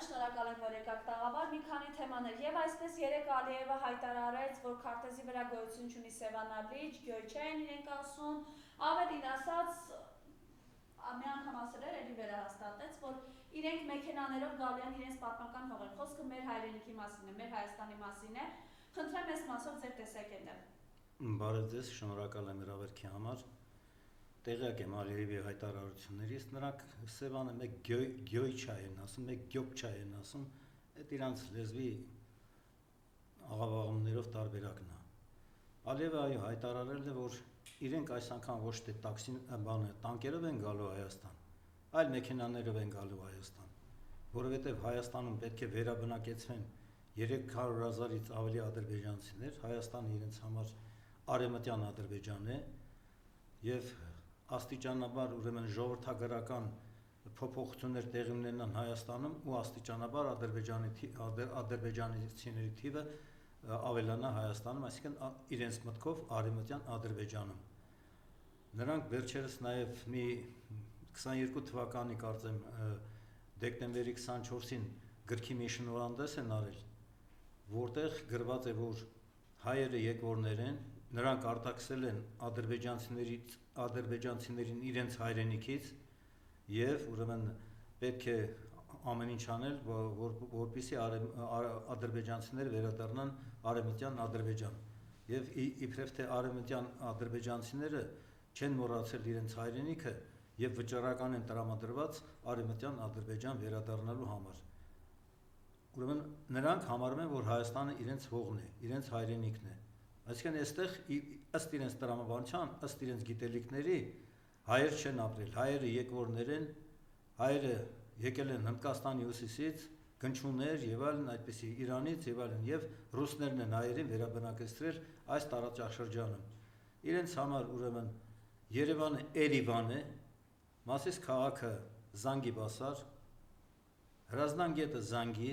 շնորհակալ եմ, որ եկաք տաղավար, մի քանի թեմաներ եւ այսպես երեք Ալիևը հայտարարեց, որ քարտեզի վրա գոյություն չունի Սևանալիճ, գյոյ չեն իրենք ասում, ավելին ասած մի անգամ ասել էր, էլի վերահաստատեց, որ իրենք մեքենաներով գալու են իրենց պատմական հողեր, խոսքը մեր հայրենիքի մասին է, մեր Հայաստանի մասին է, խնդրեմ այս մասով ձեր տեսակետը։ Բարև ձեզ, շնորհակալ եմ հրավերքի համար։ Տեղյակ եմ Ալիևի հայտարարություններից, նրանք Սևանը մեկ գյոյ չայ են ասում, մեկ գյոկ չայ են ասում, այդ իրանց լեզվի աղավաղումներով տարբերակն է։ Ալիևը այո հայտարարել է, որ իրենք այս անգամ ոչ թե տանկերով են գալու Հայաստան, այլ մեքենաներով են գալու Հայաստան, որովհետև Հայաստանում պետք է վերաբնակեցվեն 300,000-ից ավելի ադրբեջանցիներ, Հայաստանը իրենց համար արևմտյան Ադրբեջան է եւ աստիճանաբար ուրեմն ժողովրդագրական փոփոխություններ տեղի ունենան Հայաստանում ու աստիճանաբար ադրբեջանցիների թիվը ավելանա Հայաստանում, այսինքն իրենց մտքով արևմտյան Ադրբեջանում։ Նրանք վերջերս նաև մի 22 թվականի կարծեմ դեկտեմբերի 24-ին գրքի մի շնորհանդես են արել, որտեղ գրված է, որ հայերը եկվորներ են, նրանք արտաքսել են ադրբեջանցիներին իրենց հայրենիքից եւ ուրեմն պետք է ամեն ինչ անել, որպեսզի ադրբեջանցիները վերադառնան արևմտյան Ադրբեջան։ Եվ իբրև թե արևմտյան ադրբեջանցիները չեն մոռացել իրենց հայրենիքը եւ վճռական են տրամադրված արևմտյան Ադրբեջան վերադառնալու համար։ Ուրեմն նրանք համարում են, որ Հայաստանը իրենց հողն է, իրենց հայրենիքն է։ Այսինքն այստեղ ըստ իրենց տրամաբանության, ըստ իրենց գիտելիքների հայեր չեն ապրել, հայերը եկվորներ են, հայերը եկել են Հնդկաստանի հյուսիսից, գնչուներ եւ այլն, այդպեսի Իրանից եւ այլն, եւ ռուսներն են հայերին վերաբնակեցրել այս տարածաշրջանում։ Իրենց համար ուրեմն Երևանը Էրիվան է, Մասիս քաղաքը Զանգիբասար, Հրազդան գետը Զանգի,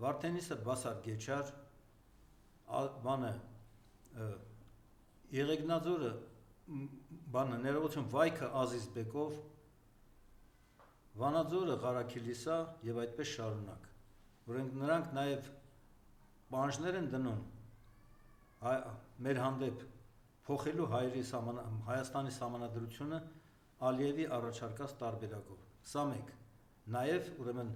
Վարդենիսը Բասար Գեչար, բանը Եղեգնաձորը բանը ներողություն Վայքը Ազիզբեկով, Վանաձորը Ղարաքիլիսա եւ այդպես շարունակ։ Որոնք նրանք նաեւ պահանջներ են դնում մեր հանդեպ փոխելու Հայաստանի սահմանադրությունը Ալիևի առաջարկած տարբերակով։ Սա մեկ։ Նաեւ ուրեմն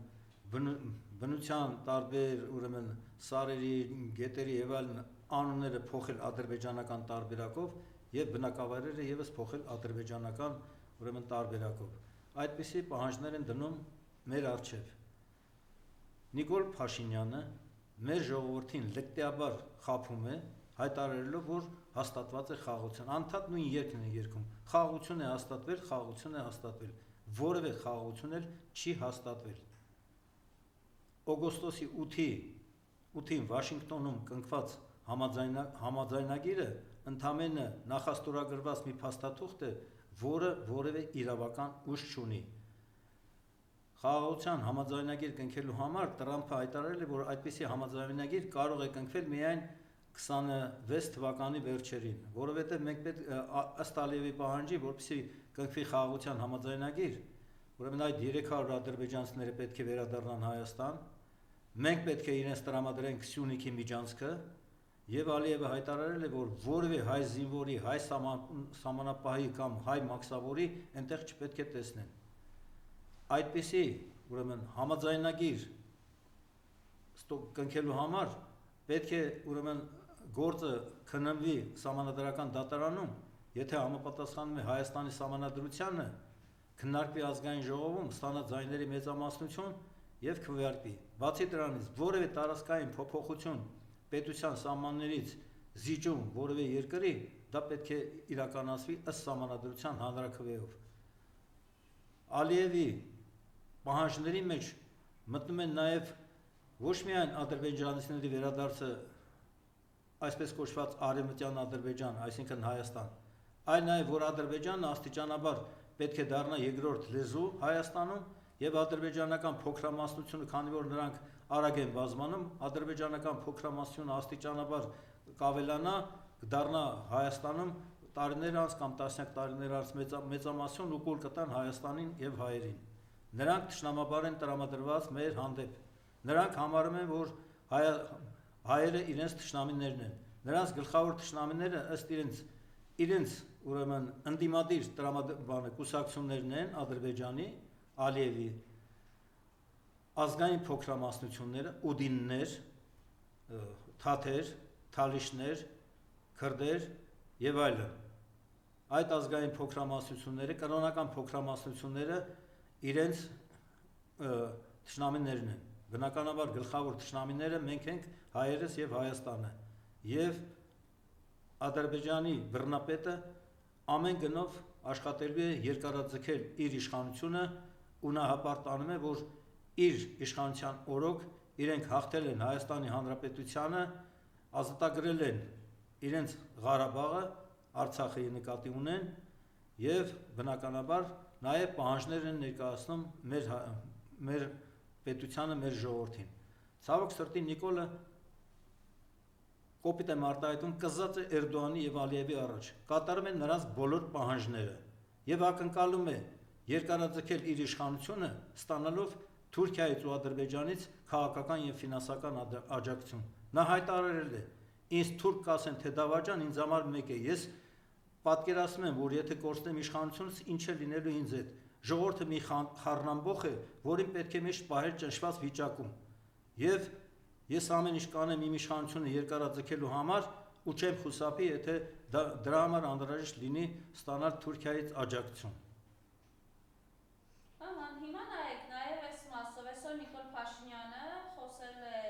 բնության տարբեր ուրեմն սարերի, գետերի եւ այլն անունները փոխել ադրբեջանական տարբերակով եւ բնակավայրերը եւս փոխել ադրբեջանական ուրեմն տարբերակով։ Այդպիսի պահանջներ են դնում մեր առջև։ Նիկոլ Փաշինյանը մեր ժողովրդին լկտիաբար խաբում է, հայտարարելով, որ հաստատված է խաղաղություն։ Անդադ նույն երգն է երգում։ Խաղաղություն է հաստատվել, խաղաղություն է հաստատվել։ Որևէ խաղաղություն էլ չի հաստատվել։ Օգոստոսի 8-ին Վաշինգտոնում կնքված համաձայնագիրը ընդամենը նախաստորագրված մի փաստաթուղթ է, որը որևէ իրավական ուժ չունի։ Խաղաղության համաձայնագիր կնքելու համար Տրամփը հայտարարել է, որ այդպիսի համաձայնագիր կարող է կնքվել միայն 26 թվականի վերջերին, որովհետև մենք պետք ըստ Ալիևի պահանջի, որպեսզի կնքվի խաղաղության համաձայնագիր, ուրեմն այդ 300 ադրբեջանցիները պետք է վերադառնան Հայաստան, մենք պետք է իրենց տրամադրենք Սյունիքի միջանցքը, եւ Ալիևը հայտարարել է, որ որևէ հայ զինվորի, հայ սահմանապահի կամ հայ մաքսավորի այնտեղ չպետք է տեսնեն։ Այդպիսի ուրեմն համաձայնագիր կնքելու համար պետք է ուրեմն գործը քննվի սահմանադրական դատարանում, եթե համապատասխանում է Հայաստանի սահմանադրությանը, քննարկվի ազգային ժողովում, ստանա ձայների մեծամասնություն եւ քվեարկվի։ Բացի դրանից որևէ տարածքային փոփոխություն պետության սահմաններից զիջում որևէ երկրի, դա պետք է իրականացվի ըստ սահմանադրության հանրաքվեով։ Ալիևի պահանջների մեջ մտնում են նաեւ ոչ միայն ադրբեջանցիների վերադարձը այսպես կոչված արևմտյան Ադրբեջան, այսինքն Հայաստան, այլ նաեւ որ Ադրբեջանը աստիճանաբար պետք է դառնա երկրորդ լեզու Հայաստանում եւ ադրբեջանական փոքրամասնությունը, քանի որ նրանք արագ են բազմանում, ադրբեջանական փոքրամասնությունը աստիճանաբար կավելանա, կդառնա Հայաստանում տարիներ անց կամ տասնյակ տարիներ անց մեծամասնություն ու կուլ կտան Հայաստանին եւ հայերին։ Նրանք ճշնամաբար են տրամադրված մեր հանդեպ Նրանք համարում են, որ հայերը իրենց թշնամիներն են։ Նրանց գլխավոր թշնամիները ըստ իրենց ուրեմն ընդդիմադիր կուսակցություններն են Ադրբեջանի, Ալիևի, ազգային փոքրամասնությունները, ուդիններ, թաթեր, թալիշներ, քրդեր եւ այլն։ Այդ ազգային փոքրամասնությունները, կրոնական փոքրամասնությունները իրենց թշնամիներն են։ Բնականաբար գլխավոր թշնամիները մենք ենք հայերս եւ Հայաստանը։ Եվ Ադրբեջանի բռնապետը ամեն գնով աշխատելու է երկարաձգել իր իշխանությունը ու նա հպարտանում է, որ իր իշխանության օրոք իրենք հաղթել են Հայաստանի Հանրապետությանը, ազատագրել են իրենց Ղարաբաղը, Արցախի նկատի ունեն եւ բնականաբար նաեւ պահանջներ են ներկայացնում մեր պետությանը, մեր ժողովրդին։ Ցավոք սրտի Նիկոլը կոպիտ է արտահայտում կզած է Էրդողանի եւ Ալիևի առաջ, կատարում են նրանց բոլոր պահանջները եւ ակնկալում է երկարաձգել իր իշխանությունը, ստանալով Թուրքիայից ու Ադրբեջանից քաղաքական եւ ֆինանսական աջակցություն։ Նա հայտարարել է. «Ինձ թուրք կասեն թե դավաճան, ինձ համար մեկ է, ես պատկերացնում եմ, որ եթե կորցնեմ իշխանությունս, ինչ է լինելու ինձ հետ։ Ժողովուրդը մի խառնամբոխ է, որին պետք է միշտ պահել ճնշված վիճակում։ Եվ ես ամեն ինչ կանեմ իմ իշխանությունը երկարաձգելու համար ու չեմ խուսափի, եթե դրա համար անհրաժեշտ լինի ստանալ Թուրքիայից աջակցություն»։ Հիմա նայեք, նաև այս մասով այսօր Նիկոլ Փաշինյանը խոսել է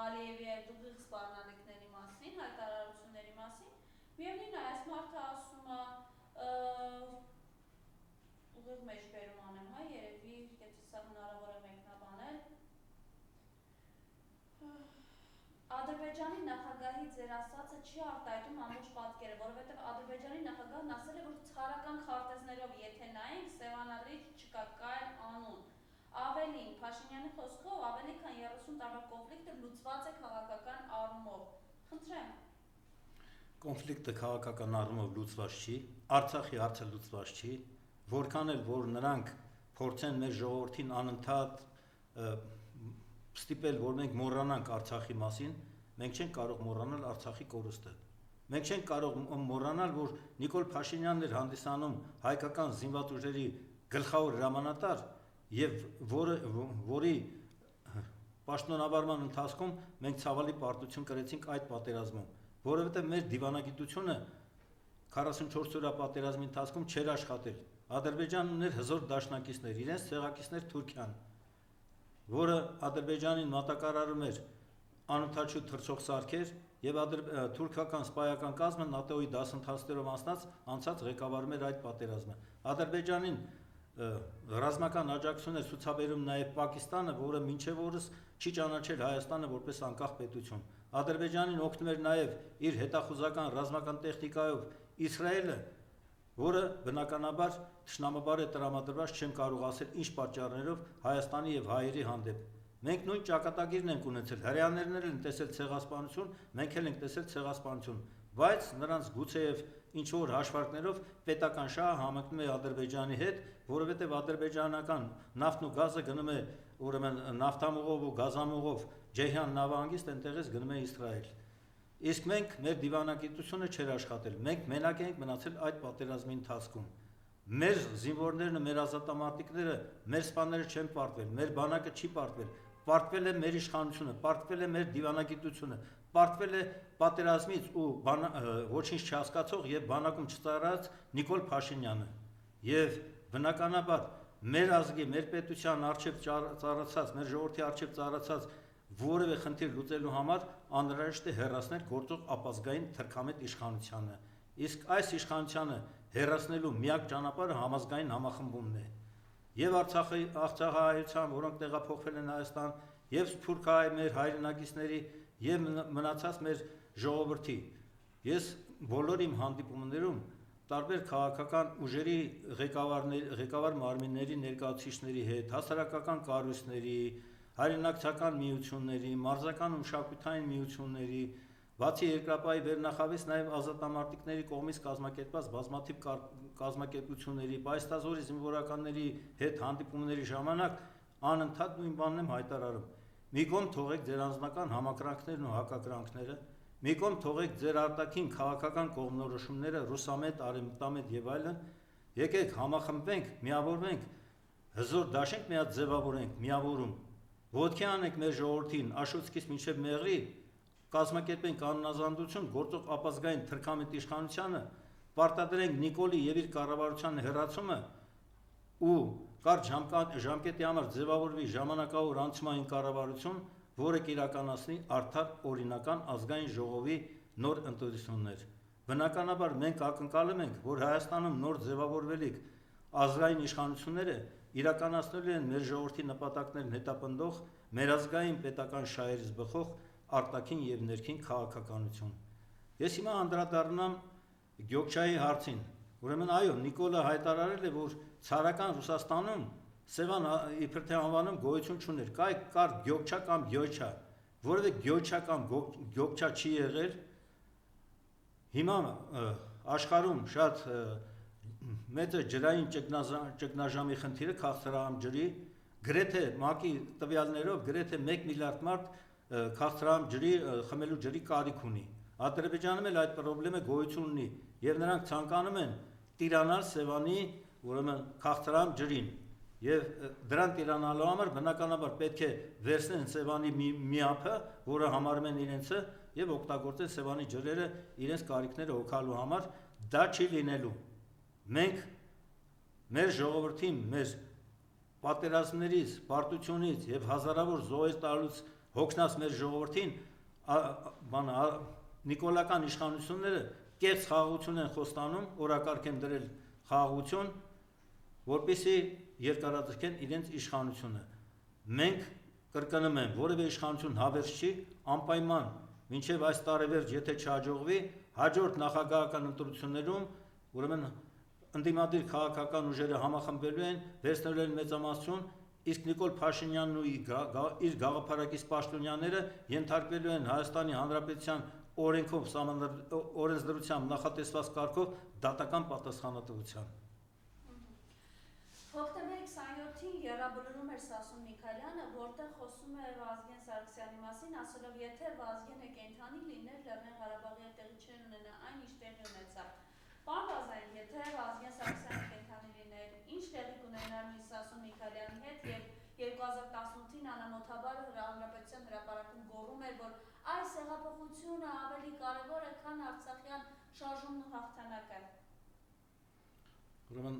Ալիևի եւ ուղիղ սպառնալիքների մասին, հայտարարությունների մասին։ Միևնույն է, այս մարդը ասում է ուղիղ մեջբերում անեմ, հա, երևի, եթե սա հնարավոր է մեկնաբանել։ Ադրբեջանի նախագահի ձեր ասածը չի արտահայտում ամբողջ պատկերը, որովհետև Ադրբեջանի նախագահն ասել է, որ ցարական քարտեզներով եթե նայենք, Սևանալիք չկա, կայ անուն։ Ավելին, Փաշինյանի խոսքով, ավելի քան 30 տարվա կոնֆլիկտը լուծված է քաղաքական առումով։ Խնդրեմ։ Կոնֆլիկտը քաղաքական առումով լուծված չի, Արցախի հարցը լուծված չի, որքան էլ որ նրանք փորձեն մեր ժողովրդին անընդհատ ստիպել, որ մենք մոռանանք Արցախի մասին, մենք չենք կարող մոռանալ Արցախի կորուստը։ Մենք չենք կարող մոռանալ, որ Նիկոլ Փաշինյանն էր հանդիսանում հայկական զինված ուժերի գլխավոր հրամանատար եւ որի պաշտոնավարման ընթացքում մենք ցավալի պարտություն կրեցինք այդ պատերազմում, որովհետեւ մեր դիվանագիտությունը 44 օրյա պատերազմի ընթացքում չէր աշխատել։ Ադրբեջանն ուներ հզոր դաշնակիցներ, իրենց ցեղակիցներ Թուրքիան, որը Ադրբեջանին մատակարարում էր անընդհատ թռչող սարքեր եւ թուրքական սպայական կազմը ՆԱՏՕ-ի դասընթացներով անցած ղեկավարում էր այդ պատերազմը։ Ադրբեջանին ռազմական աջակցություն էր ցուցաբերում նաեւ Պակիստանը, որը մինչեւ օրս չի ճանաչել Հայաստանը որպես անկախ պետություն։ Ադրբեջանին օգնում էր նաեւ իր հետախուզական ռազմական տեխնիկայով Իսրայելը, որը բնականաբար թշնամաբար է տրամադրված, չեմ կարող ասել ինչ պատճառներով Հայաստանի եւ հայերի հանդեպ։ Մենք նույն ճակատագիրն ենք ունեցել, հրեաներն են տեսել ցեղասպանություն, մենք էլ ենք տեսել ցեղասպանություն, բայց նրանց գուցեև ինչ որ հաշվարկներով պետական շահը համընկնում է Ադրբեջանի հետ, որովհետեւ ադրբեջանական նավթն ու գազը գնում է ուրեմն նավթամուղով ու գազամուղով Ջեհյան նավահանգիստ, այնտեղից գնում է Իսրայել։ Իսկ մենք մեր դիվանագիտությունը չէր աշխատել, մենք մենակ ենք մնացել այդ պատերազմի ընթացքում։ Մեր զինվորներն ու մեր ազատամարտիկները, մեր սպաները չեն պարտվել, մեր բանակը չի պարտվել, պարտվել է մեր իշխանությունը, պարտվել է մեր դիվանագիտությունը, պարտվել է պատերազմից ու ոչինչ չհասկացող եւ բանակում չծառայած Նիկոլ Փաշինյանը։ Եվ բնականաբար մեր ազգի, մեր պետության արժեվ ծառացած, մեր ժողովրդի արժեվ ծառացած որևէ խնդիր լուծելու համար անհրաժեշտ է հեռացնել գործող ապազգային թրքամետ իշխանությանը։ Իսկ այս իշխանությանը հեռացնելու միակ ճանապարհը համազգային համախմբումն է։ Եվ Արցախահայության, որոնք տեղափոխվել են Հայաստան, եւ սփյուռքահայ մեր հայրենակիցների եւ մնացած մեր ժողովրդի։ Ես բոլոր իմ հանդիպումներում տարբեր քաղաքական ուժերի ղեկավար մարմինների ներկայացուցիչների հետ, հասարակական կառույցների, հայրենակցական միությունների, մարզական ու մշակութային միությունների, բացի երկրապահի վերնախավից նաև ազատամարտիկների կողմից կազմակերպված բազմաթիվ կազմակերպությունների, պայստազորի զինվորականների հետ հանդիպումների ժամանակ անընդհատ նույն բանն եմ հայտարարում։ մի կողմ թողեք ձեր անձնական համակրանքներն ու հակակրանքները, մի կողմ թողեք ձեր արտաքին քաղաքական կողմնորոշումները, ռուսամետ, արևմտամետ եւ այլն, եկեք համախմբվենք, միավորվենք, հզոր դաշենք մի հատ ձևավորենք, միավորում, ոտքի անենք մեր ժողովրդին, Աշոտսկից մինչև Մեղրի, կազմակերպենք անհնազանդություն, գործող ապազգային թրքամետ իշխանությանը, պարտադրենք Նիկոլի եւ իր կառավարության հերացումը ու կարճ ժամկետի համար ձևավորվի ժամանակավոր անցումային կառավարություն, որը կիրականացնի արդար օրինական ազգային ժողովի նոր ընտրություններ։ Բնականաբար մենք ակնկալում ենք, որ Հայաստանում նոր ձևավորվելիք ազգային իշխանությունները իրականացնելու են մեր ժողովրդի նպատակներն հետապնդող, մեր ազգային պետական շահերից բխող արտաքին եւ ներքին քաղաքականություն։ Ես հիմա անդրադառնամ Գյոքչայի հարցին։ Ուրեմն այո, Նիկոլը հայտարարել է, որ ցարական Ռուսաստանում Սևան իբր թե անվանում գոյություն չուներ, կար Գյոքչա կամ Գյոչա, որովհետեւ Գյոչա կամ Գյոքչա չի եղել։ Հիմա աշխարհում շատ մեծ ջրային ճգնաժամի խնդիրը քաղցրահամ ջրի, գրեթե ՄԱԿ-ի տվյալներով գրեթե 1 միլիարդ մարդ քաղցրահամ ջրի խմելու ջրի կարիք ունի։ Ադրբեջանում էլ այդ խնդրը գոյություն ունի եւ նրանք ցանկանում են տիրանալ Սևանի, ուրեմն քաղցրահամ ջրին եւ դրան տիրանալու համար բնականաբար պետք է վերցնեն Սևանի մի ափը, որը համարում են իրենցը եւ օգտագործեն Սևանի ջրերը իրենց կարիքները հոգալու համար, դա չի լինելու։ Մենք մեր ժողովրդին, մեր պատերազմներից, պարտությունից եւ հազարավոր զոհեր տալուց հոգնած մեր ժողովրդին նիկոլական իշխանությունները կեղծ խաղաղություն են խոստանում, օրակարգ են դրել խաղաղություն, որպեսզի երկարաձգեն իրենց իշխանությունը։ Մենք կրկնում եմ, որևէ իշխանություն հավերժ չի, անպայման մինչև այս տարեվերջ եթե չհաջողվի, հաջորդ նախագահական ընտրություններում, ուրեմն ընդդիմադիր քաղաքական ուժերը համախմբելու են, վերցնելու են մեծամասնություն, իսկ Նիկոլ Փաշինյանն ու իր գաղափարակից պաշտոնյաները ենթարկվելու են Հայաստանի Հանրապետության օրենքով օրենսդրությամբ նախատեսված կարգով դատական պատասխանատվության։ Հոկտեմբերի 27-ին եռաբլուրում էր Սասուն Միքայելյանը, որտեղ խոսում է Վազգեն Սարգսյանի մասին, ասելով, եթե Վազգենը կենդանի լիներ, Լեռնային Ղարաբաղի տեղի չէր ունենա այն, ինչ տեղի ունեցավ։ Պարոն Բազարյան, եթե Վազգեն Սարգսյանը կենդանի լիներ, ինչ տեղի կունենար Սասուն Միքայելյանի հետ եւ 2018-ին անամոթաբար Հանրապետության հրապարակում գոռում էր, որ այս հեղափոխությունը ավելի կարևոր է, քան Արցախյան շարժումն ու հաղթանակը։ Ուրեմն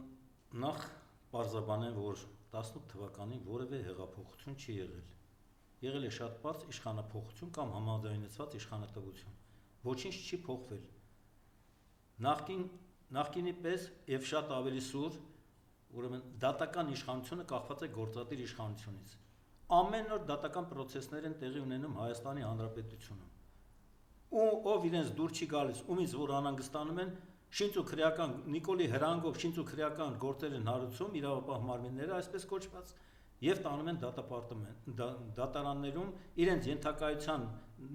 նախ պարզաբանեմ, որ 18 թվականին որևէ հեղափոխություն չի եղել։ Եղել է շատ բարձ իշխանափոխություն կամ համաձայնեցված իշխանատվություն։ Ոչինչ չի փոխվել։ Նախկինի պես եւ շատ ավելի սուր, ուրեմն դատական իշխանությունը կախված է գործադիր իշխանությունից։ Ամեն օր դատական process-ներ են տեղի ունենում Հայաստանի Հանրապետությունում։ Ով իրենց դուր չի գալիս, ումից որ անհանգստանում են, շինչ ու քրեական Նիկոլի հրանգով շինչ ու քրեական գործեր են հարուցում իրավապահ մարմինները, այսպես կոչված, եւ տանում են դատարաններում իրենց ենթակայության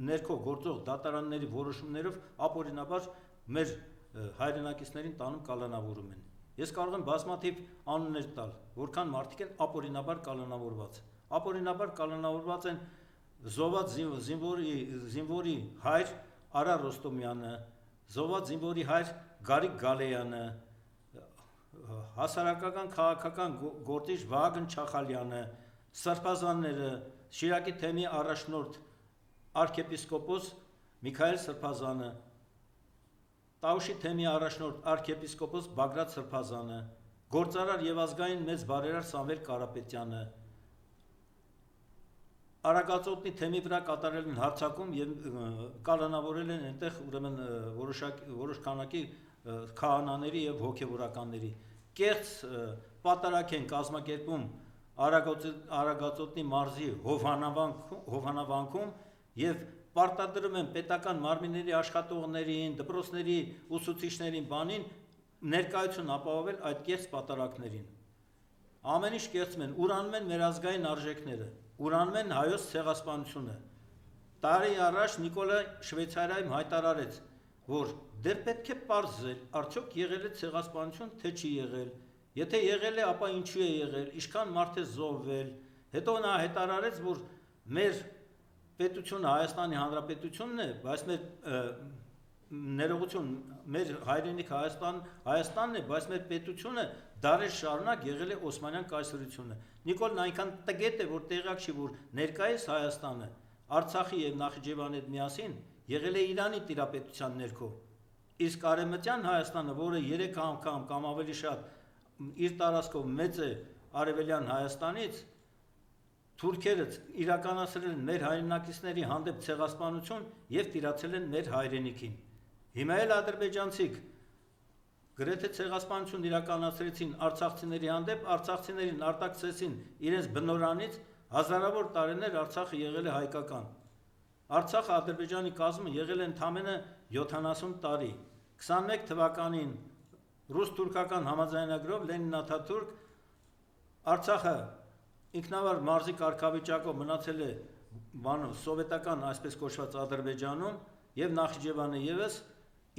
ներքո գործող դատարանների որոշումներով ապօրինաբար մեր հայրենակիցներին տանում կալանավորում են։ Ես կարող եմ բազմաթիվ անուններ տալ, որքան մարդիկ են ապօրինաբար կալանավորված։ Ապօրինաբար կալանավորված են զոհված զինվորի հայր Արա Ռոստոմյանը, զոհված զինվորի հայր Գարիկ Գալեյանը, հասարակական քաղաքական գործիչ Վահագն Չախալյանը, սրբազանները, Շիրակի թեմի առաջնորդ arczepiskopos Միքայել Սրբազանը, Տաուշի թեմի առաջնորդ arczepiskopos Բագրատ Սրբազանը, գործարար եւ ազգային մեծ բարերար Սամվել Կարապետյանը, Արագածոտնի թեմի վրա կատարել են հարձակում եւ կալանավորել են այնտեղ ուրեմն որոշ քանակի քահանաների եւ հոգեվորականների։ Կեղծ պատարակ են կազմակերպում Արագածոտնի մարզի հովանավանքում եւ պարտադրում են պետական մարմինների աշխատողներին, դպրոցների ուսուցիչներին բանին ներկայություն ապահովել այդ կեղծ պատարակներին։ Ամեն ինչ կեղծում են, ուրանում են մեր ազգային արժեքները, ուրանում են հայոց ցեղասպանությունը։ Տարի առաջ Նիկոլը Շվեյցարիայում հայտարարեց, որ դեռ պետք է պարզել, արդյոք եղել է ցեղասպանություն, թե չի եղել։ Եթե եղել է, ապա ինչու է եղել, ինչքան մարդ է զոհվել։ Հետո նա հայտարարեց, որ մեր պետությունը Հայաստանի Հանրապետությունն է, բայց մեր ներողություն, մեր հայրենիք Հայաստանն է, բայց մեր պետությունը դարեր շարունակ եղել է Օսմանյան կայսրությունը։ Նիկոլն այնքան տգետ է, որ տեղյակ չի, որ ներկայիս Հայաստանը Արցախի եւ Նախիջևանի հետ միասին եղել է Իրանի տիրապետության ներքո։ Իսկ Արևմտյան Հայաստանը, որը 3 անգամ կամ ավելի շատ իր տարածքով մեծ է Արևելյան Հայաստանից, թուրքերը իրականացրել են մեր հայրենակիցների հանդեպ ցեղասպանություն եւ տիրացել են մեր հայրենիքին։ Հիմա էլ ադրբեջանցիք գրեթե ցեղասպանություն իրականացրեցին արցախցիների հանդեպ, արցախցիներին արտաքսեցին իրենց բնորանից, հազարավոր տարիներ Արցախը եղել է հայկական։ Արցախը Ադրբեջանի կազմը եղել է ընդամենը 70 տարի։ 21 թվականին ռուս-թուրքական համաձայնագրով Լենին-Աթաթուրք Արցախը ինքնավար մարզի կարգավիճակով մնացել է սովետական այսպես կոչված Ադրբեջանում եւ Նախիջևանը եւս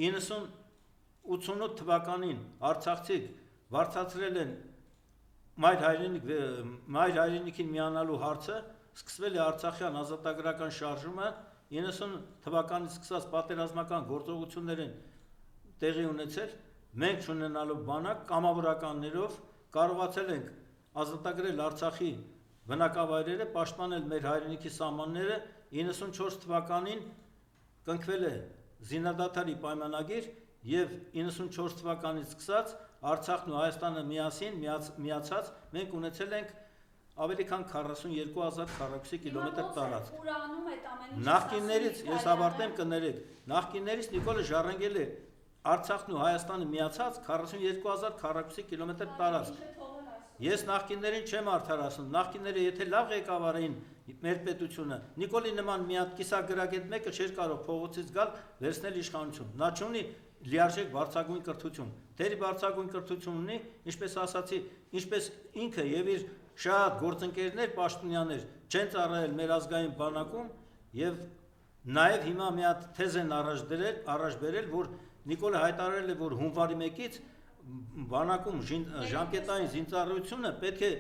88 թվականին արցախցիք վարձացրել են մայր հայրենիքին միանալու հարցը, սկսվել է Արցախյան ազատագրական շարժումը, 90 թվականից սկսած պատերազմական գործողություններ են տեղի ունեցել, մենք չունենալով բանակ կամավորականներով կարողացել ենք ազատագրել Արցախի բնակավայրերը, պաշտպանել մեր հայրենիքի սահմանները, 94 թվականին կնքվել է զինադադարի պայմանագիր եւ 94 թվականից սկսած Արցախն ու Հայաստանը միասին միացած մենք ունեցել ենք ավելի քան 42,000 քառակուսի կիլոմետր տարածք։ Նախկիններից ես ավարտեմ կներեք, նախկիններից Նիկոլը ժառանգել է Արցախն ու Հայաստանը միացած 42,000 քառակուսի կիլոմետր տարածք։ Ես նախկիններին չեմ արդարացնում, նախկինները եթե լավ ղեկավարային մեր պետությունը, Նիկոլի նման մի հատ կիսագրագետ մեկը չէր կարող փողոցից գալ վերցնել իշխանություն։ Նա չունի լիարժեք բարձրագույն կրթություն։ Դերի բարձրագույն կրթություն ունի, ինչպես ասացի, ինչպես ինքը եւ իր շատ գործընկերներ, պաշտոնյաներ չեն ծառայել մեր ազգային բանակում եւ նաեւ հիմա մի հատ թեզ են առաջ բերել, որ Նիկոլը հայտարարել է, որ հունվարի 1-ից բանակում ժամկետային զինծառայությունը պետք է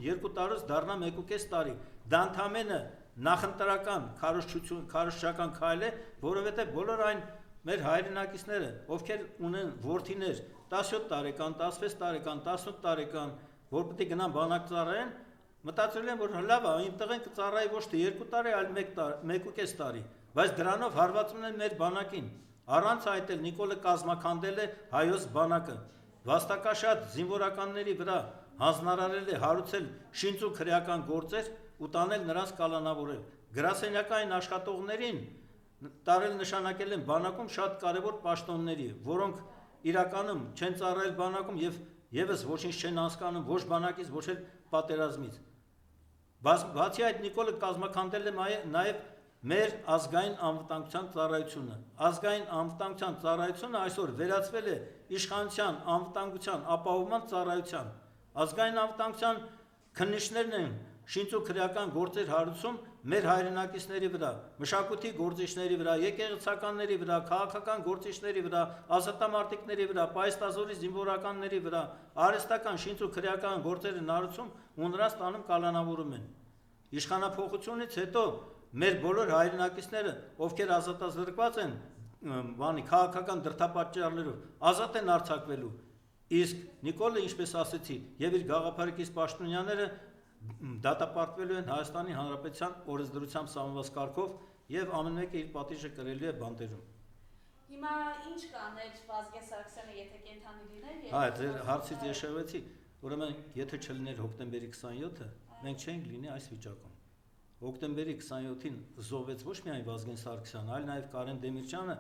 2 տարուց դառնա 1.5 տարի։ Դա ընդամենը նախընտրական քարոզչական քայլ է, որովհետև բոլոր այն մեր հայրենակիցները, ովքեր ունեն որդիներ 17 տարեկան, 16 տարեկան, 18 տարեկան, որ պետք է գնան բանակ ծառայեն, մտածել են, որ լավ է, իմ տղեն կծառայի ոչ թե 2 տարի, այլ 1.5 տարի, բայց դրանով հարվածում են մեր բանակին։ Առանց այդ էլ Նիկոլը կազմաքանդել է հայոց բանակը, վաստակաշատ զինվորականների վրա հանձնարարել է հարուցել շինծ ու քրեական գործեր ու տանել նրանց կալանավորել։ Գրասենյակային աշխատողներին տարել նշանակել են բանակում շատ կարևոր պաշտոնների, որոնք իրականում չեն ծառայել բանակում եւ եւս ոչինչ չեն հասկանում ոչ բանակից, ոչ էլ պատերազմից։ Բացի այդ Նիկոլը կազմաքանդել է նաեւ մեր ազգային անվտանգության ծառայությունը։ Ազգային անվտանգության ծառայությունը այսօր վերածվել է իշխանության անվտանգության ապահովման ծառայության։ Ազգային անվտանգության քննիչներն են շինծ ու քրեական գործեր հարուցում մեր հայրենակիցների վրա, մշակույթի գործիչների վրա, եկեղեցականների վրա, քաղաքական գործիչների վրա, ազատամարտիկների վրա, պայստազորի զինվորականների վրա, արհեստական շինծ ու քրեական գործեր են հարուցում ու նրանց տանում կալանավորում են։ Իշխանափոխությունից հետո մեր բոլոր հայրենակիցները, ովքեր ազատազրկված են քաղաքական դրդապատճառներով, ազատ են արձակվելու։ Իսկ Նիկոլը, ինչպես ասեցի, եւ իր գաղափարակից պաշտոնյաները դատապարտվելու են Հայաստանի Հանրապետության օրենսդրությամբ սահմանված կարգով եւ ամեն մեկը իր պատիժը կրելու է բանտերում։ Հիմա ինչ կաներ Վազգեն Սարգսյանը, եթե կենթանի լիներ։ Հա, ձեր հարցից ես շեղվեցի, ուրեմն եթե չլիներ հոկտեմբերի 27-ը, մենք չենք լինի այս վիճակում։ Հոկտեմբերի 27-ին զոհվեց ոչ միայն Վազգեն Սարգսյանը, այլ նաև Կարեն Դեմիրճյանը,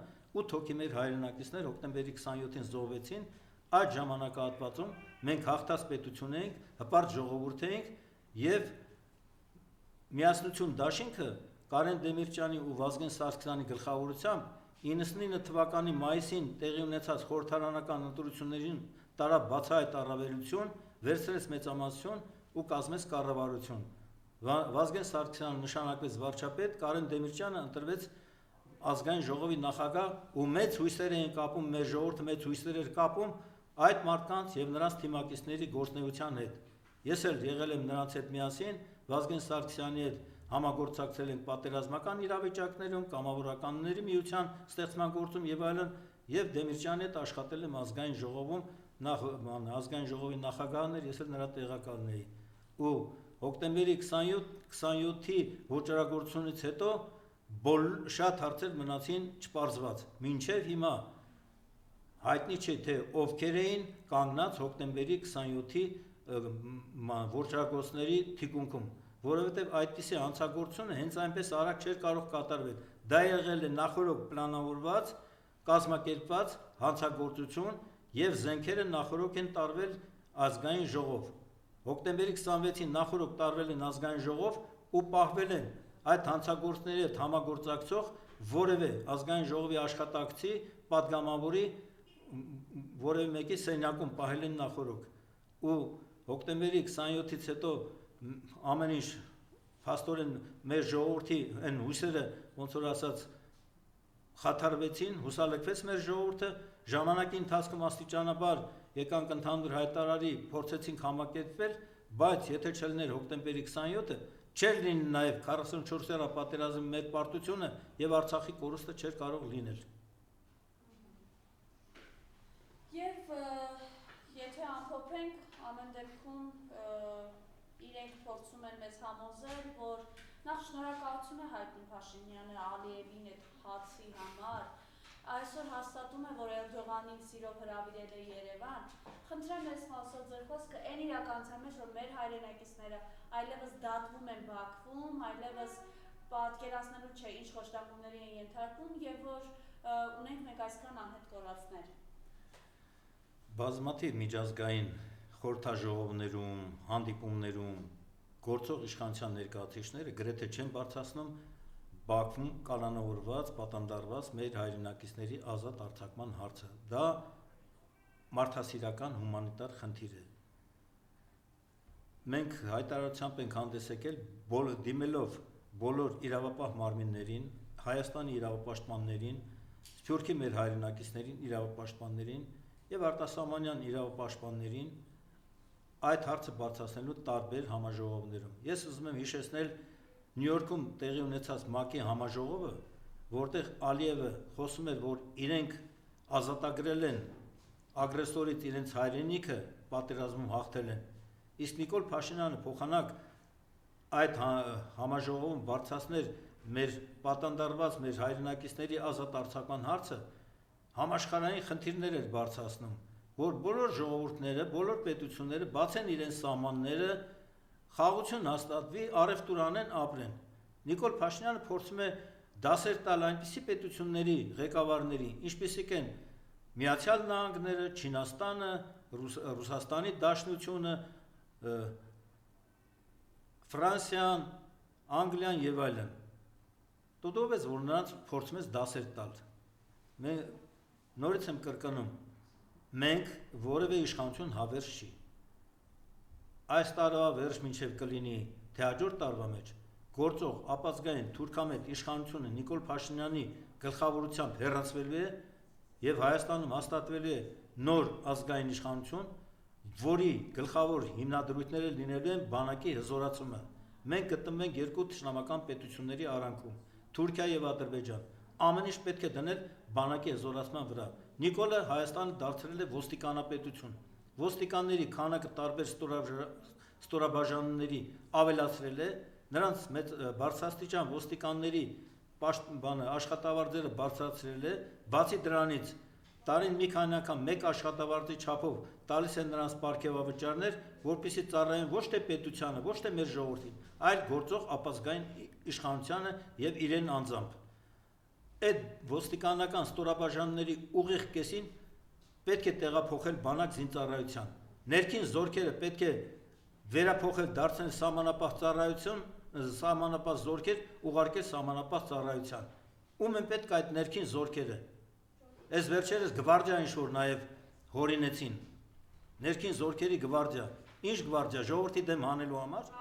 8 հոգի մեր հայրենակիցներ հոկտեմբերի 27-ին զոհվեցին։ Այդ ժամանակահատվածում մենք հաղթած պետություն էինք, հպարտ ժողովուրդ էինք եւ Միասնություն դաշինքը Կարեն Դեմիրճյանի ու Վազգեն Սարգսյանի գլխավորությամբ 99 թվականի մայիսին տեղի ունեցած խորհրդարանական ընտրություններին տարավ բացահայտ առավելություն, վերցրեց մեծամասնություն ու կազմեց կառավարություն։ Վազգեն Սարգսյանը նշանակվեց վարչապետ, Կարեն Դեմիրճյանը ընտրվեց ազգային ժողովի նախագահ ու մեծ հույսեր էին կապում, մեր ժողովուրդը մեծ հույսեր էր կապում այդ մարդկանց եւ նրանց թիմակիցների գործունեության հետ։ Ես էլ եղել եմ նրանց հետ միասին, Վազգեն Սարգսյանի հետ համագործակցել ենք պատերազմական իրավիճակներում, կամավորականների միության ստեղծման գործում եւ այլն, եւ Դեմիրճյանի հետ աշխատել եմ ազգային ժողովում, ազգային ժողովի նախագահն էր, ես էլ նրա տեղակալն էի։ Ու հոկտեմբերի 27-ի ոճրագործությունից հետո շատ հարցեր մնացին չպարզված։ Մինչև հիմա հայտնի չէ թե ովքեր էին կանգնած հոկտեմբերի 27-ի ոճրագործների թիկունքում, որովհետև այդպիսի հանցագործությունը հենց այնպես արագ չէր կարող կատարվել։ Դա եղել է նախորդ պլանավորված, կազմակերպված հանցագործություն եւ զենքերը նախորդ են տարվել ազգային ժողով։ Հոկտեմբերի 26-ին նախորդ տարվել են ազգային ժողով ու պահվել են այդ հանցագործների հետ համագործակցող որևէ ազգային ժողովի աշխատակցի, падգամավորի որևէ մեկի սենյակում պահել են նախորդ։ Ու հոկտեմբերի 27-ից հետո ամեն ինչ փաստորեն մեր ժողովրդի այն հույսերը ոնց որ ասած խաթարվեցին, հուսալքվեց մեր ժողովուրդը, ժամանակի ընթացքում աստիճանաբար եկանք ընդհանուր հայտարարի, փորձեցինք համակերպվել, բայց եթե չլիներ հոկտեմբերի 27-ը, չէր լինի նաև 44-րդ պատերազմի մեր պարտությունը եւ Արցախի կորուստը չէր կարող լինել։ Եվ եթե ամփոփենք, ամեն դեպքում իրենք փորձում են մեզ համոզել, որ նախ շնորհակալություն է հայտնում Փաշինյանը Ալիևին այդ հացի համար, այսօր հաստատում է, որ Էրդողանին սիրով հրավիրել է Երևան, խնդրեմ ես խոսել ձեր խոսքը այն իրականության մեջ, որ մեր հայրենակիցները այլևս դատվում են Բաքվում, այլևս պատկերացնելու չէ ինչ խոշտանգումների են ենթարկվում եւ որ ունենք մենք այսքան անհետ կորածներ։ Բազմաթիվ միջազգային խորհրդաժողովներում, հանդիպումներում գործող իշխանության ներկայացուցիչները գրեթե չեն բարձրացնում Բաքվում կանոնավորված, պատանդարված մեր հայրենակիցների ազատ արձակման հարցը։ Դա մարդասիրական հումանիտար խնդիր է։ Մենք հայտարարությամբ ենք հանդես եկել դիմելով բոլոր իրավապահ մարմիններին, Հայաստանի իրավապաշտպաններին, Սփյուռքի մեր հայրենակիցներին, իրավապաշտպաններին եւ արտասահմանյան իրավապաշտպաններին այդ հարցը բարձրացնելու տարբեր համաժողովներում։ Ես ուզում եմ հիշեցնել Նյու Յորքում տեղի ունեցած ՄԱԿ-ի համաժողովը, որտեղ Ալիևը խոսում էր, որ իրենք ազատագրել են ագրեսորից իրենց հայրենիքը, պատերազմում հաղթել են։ Իսկ Նիկոլ Փաշինյանը փոխանակ այդ համաժողովում բարձրացներ մեր պատանդարված մեր հայրենակիցների ազատ արձակման հարցը, համաշխարհային խնդիրներ էր բարձրացնում, որ բոլոր ժողովուրդները, բոլոր պետությունները բացեն իրենց սահմանները, խաղաղություն հաստատվի, առևտուր անեն, ապրեն։ Նիկոլ Փաշինյանը փորձում է դասեր տալ այնպիսի պետությունների ղեկավարների, ինչպիսիք են Միացյալ Նահանգները, Չինաստանը, Ռուսաստանի Դաշնությունը, Ֆրանսիան, Անգլիան եւ այլն։ Դուդով ես, որ նրանց փորձում ես դասեր տալ։ Նորից եմ կրկնում, մենք որևէ իշխանություն հավերժ չի։ Այս տարվա վերջ մինչև կլինի թե հաջորդ տարվա մեջ գործող ապազգային թուրքամետ իշխանությունը Նիկոլ Փաշինյանի գլխավորությամբ հեռացվելու է եւ Հայաստանում հաստատվելու է նոր ազգային իշխանություն, որի գլխավոր հիմնադրույթները լինելու են բանակի հզորացումը։ Մենք գտնվում ենք երկու թշնամական պետությունների արանքում՝ Թուրքիա եւ Ադրբեջան։ Ամեն ինչ պետք է դնել բանակի հզորացման վրա։ Նիկոլը Հայաստանը դարձրել է ոստիկանապետություն։ Ոստիկանների քանակը տարբեր ստորաբաժանումների ավելացրել է, նրանց մեծ բարձրաստիճան ոստիկանների աշխատավարձերը բարձրացրել է, բացի դրանից տարին մի քանի անգամ մեկ աշխատավարձի չափով տալիս են նրանց պարգևավճարներ, որպեսզի ծառայեն ոչ թե պետությանը, ոչ թե մեր ժողովրդին, այլ գործող ապազգային իշխանությանը եւ իրեն անձամբ։ Այդ ոստիկանական ստորաբաժանումների ուղիղ կեսին պետք է տեղափոխել բանակ զինծառայության։ Ներքին զորքերը պետք է վերափոխել դարձնել սահմանապահ ծառայություն, սահմանապահ զորքեր ուղարկել սահմանապահ ծառայության։ Ում են պետք այդ ներքին զորքերը։ Այս վերջերս գվարդիա ինչ-որ նաև հորինեցին, ներքին զորքերի գվարդիա, ինչ գվարդիա, ժողովրդի դեմ հանելու համար,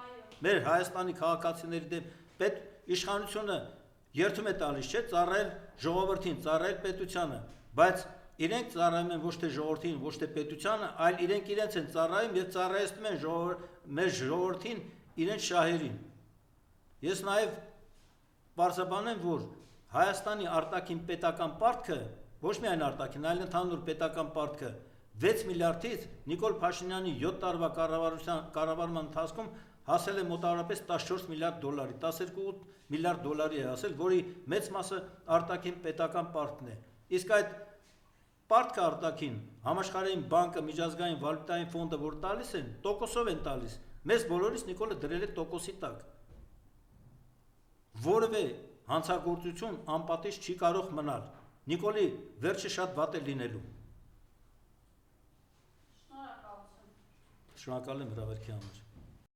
մեր Հայաստանի քաղաքացիների դեմ, իշխանությունը երթում է տալիս, չէ, ծառայել ժողովրդին, ծառայել պետությանը, բայց իրենք ծառայում են ոչ թե ժողովրդին, ոչ թե պետությանը, այլ իրենք իրենց են ծառայում եւ ծառայեցնում են մեր ժողովրդին իրենց շահերին։ Ես նաև բարձրաբանեմ, որ Հայաստանի արտաքին պետական պարտքը, ոչ միայն արտաքին, այլ ընդհանուր պետական պարտքը 6 միլիարդից Նիկոլ Փաշինյանի 7 տարվա կառավարման ընթացքում հասել է մոտավորապես 14 միլիարդ դոլարի, 12 միլիարդ դոլարի է հասել, որի մեծ մասը արտաքին պետական պարտքն է։ Իսկ այդ պարտքը արտաքին Համաշխարհային բանկը, Միջազգային վալյուտային ֆոնդը, որ տալիս են, տոկոսով են տալիս։ Մեզ բոլորիս Նիկոլը դրել է տոկոսի տակ։ Որևէ հանցագործություն անպատիժ չի կարող մնալ։ Նիկոլի վերջը շատ վատ է լինելու։ Շնորհակալություն։ Շնորհակալ եմ հրավերքի համար։